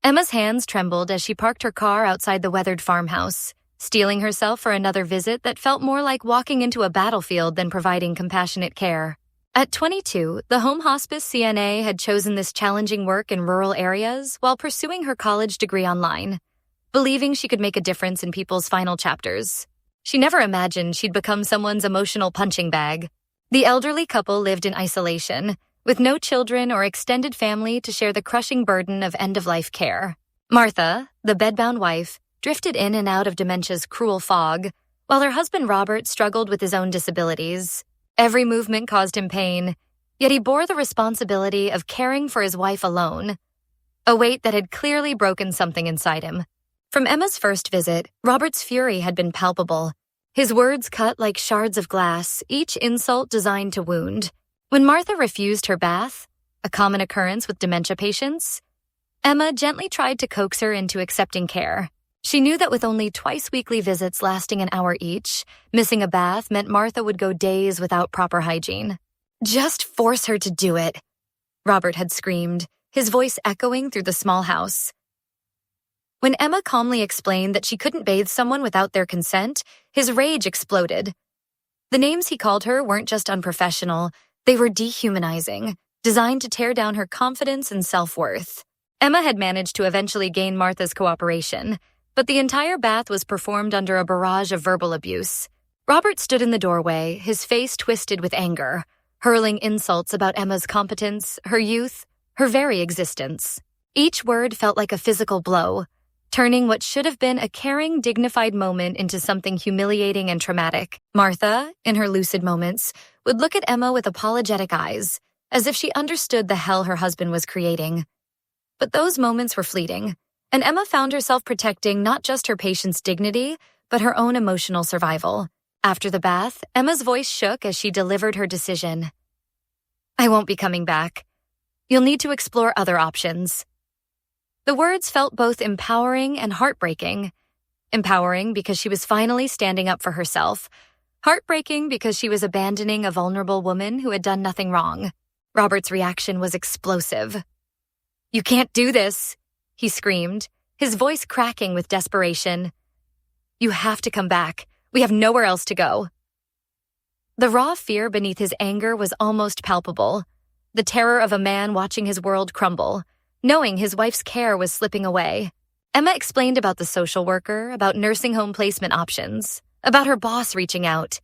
Emma's hands trembled as she parked her car outside the weathered farmhouse, steeling herself for another visit that felt more like walking into a battlefield than providing compassionate care. At 22, the home hospice CNA had chosen this challenging work in rural areas while pursuing her college degree online, believing she could make a difference in people's final chapters. She never imagined she'd become someone's emotional punching bag. The elderly couple lived in isolation, with no children or extended family to share the crushing burden of end-of-life care. Martha, the bedbound wife, drifted in and out of dementia's cruel fog, while her husband Robert struggled with his own disabilities. Every movement caused him pain, yet he bore the responsibility of caring for his wife alone, a weight that had clearly broken something inside him. From Emma's first visit, Robert's fury had been palpable. His words cut like shards of glass, each insult designed to wound. When Martha refused her bath, a common occurrence with dementia patients, Emma gently tried to coax her into accepting care. She knew that with only twice-weekly visits lasting an hour each, missing a bath meant Martha would go days without proper hygiene. "Just force her to do it," Robert had screamed, his voice echoing through the small house. When Emma calmly explained that she couldn't bathe someone without their consent, his rage exploded. The names he called her weren't just unprofessional, they were dehumanizing, designed to tear down her confidence and self-worth. Emma had managed to eventually gain Martha's cooperation, but the entire bath was performed under a barrage of verbal abuse. Robert stood in the doorway, his face twisted with anger, hurling insults about Emma's competence, her youth, her very existence. Each word felt like a physical blow, turning what should have been a caring, dignified moment into something humiliating and traumatic. Martha, in her lucid moments, would look at Emma with apologetic eyes, as if she understood the hell her husband was creating. But those moments were fleeting, and Emma found herself protecting not just her patient's dignity, but her own emotional survival. After the bath, Emma's voice shook as she delivered her decision. "I won't be coming back. You'll need to explore other options." The words felt both empowering and heartbreaking. Empowering because she was finally standing up for herself. Heartbreaking because she was abandoning a vulnerable woman who had done nothing wrong. Robert's reaction was explosive. "You can't do this," he screamed, his voice cracking with desperation. "You have to come back. We have nowhere else to go." The raw fear beneath his anger was almost palpable, the terror of a man watching his world crumble, knowing his wife's care was slipping away. Emma explained about the social worker, about nursing home placement options, about her boss reaching out.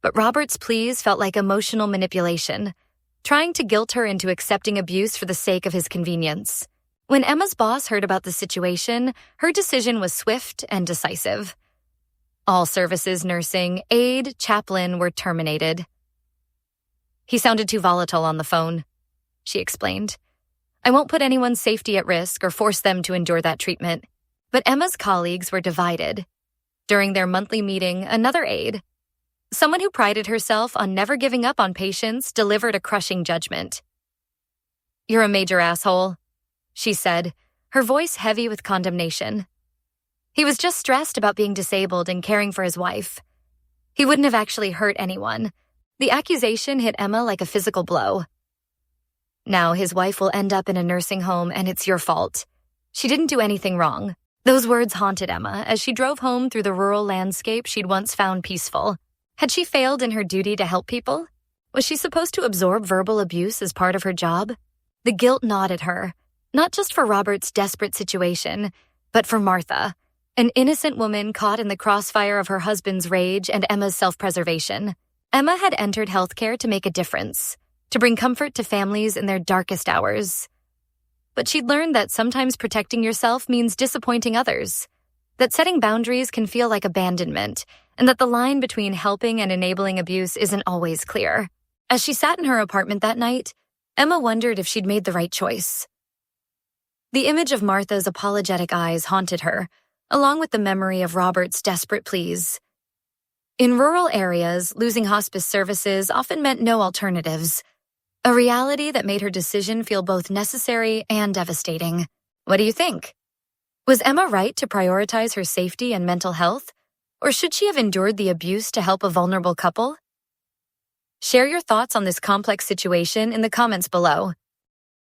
But Robert's pleas felt like emotional manipulation, trying to guilt her into accepting abuse for the sake of his convenience. When Emma's boss heard about the situation, her decision was swift and decisive. All services, nursing, aide, chaplain were terminated. "He sounded too volatile on the phone," she explained. "I won't put anyone's safety at risk or force them to endure that treatment." But Emma's colleagues were divided. During their monthly meeting, another aide, someone who prided herself on never giving up on patients, delivered a crushing judgment. "You're a major asshole," she said, her voice heavy with condemnation. "He was just stressed about being disabled and caring for his wife. He wouldn't have actually hurt anyone." The accusation hit Emma like a physical blow. "Now his wife will end up in a nursing home and it's your fault. She didn't do anything wrong." Those words haunted Emma as she drove home through the rural landscape she'd once found peaceful. Had she failed in her duty to help people? Was she supposed to absorb verbal abuse as part of her job? The guilt gnawed at her, not just for Robert's desperate situation, but for Martha, an innocent woman caught in the crossfire of her husband's rage and Emma's self-preservation. Emma had entered healthcare to make a difference, to bring comfort to families in their darkest hours. But she'd learned that sometimes protecting yourself means disappointing others, that setting boundaries can feel like abandonment, and that the line between helping and enabling abuse isn't always clear. As she sat in her apartment that night, Emma wondered if she'd made the right choice. The image of Martha's apologetic eyes haunted her, along with the memory of Robert's desperate pleas. In rural areas, losing hospice services often meant no alternatives, a reality that made her decision feel both necessary and devastating. What do you think? Was Emma right to prioritize her safety and mental health, or should she have endured the abuse to help a vulnerable couple? Share your thoughts on this complex situation in the comments below.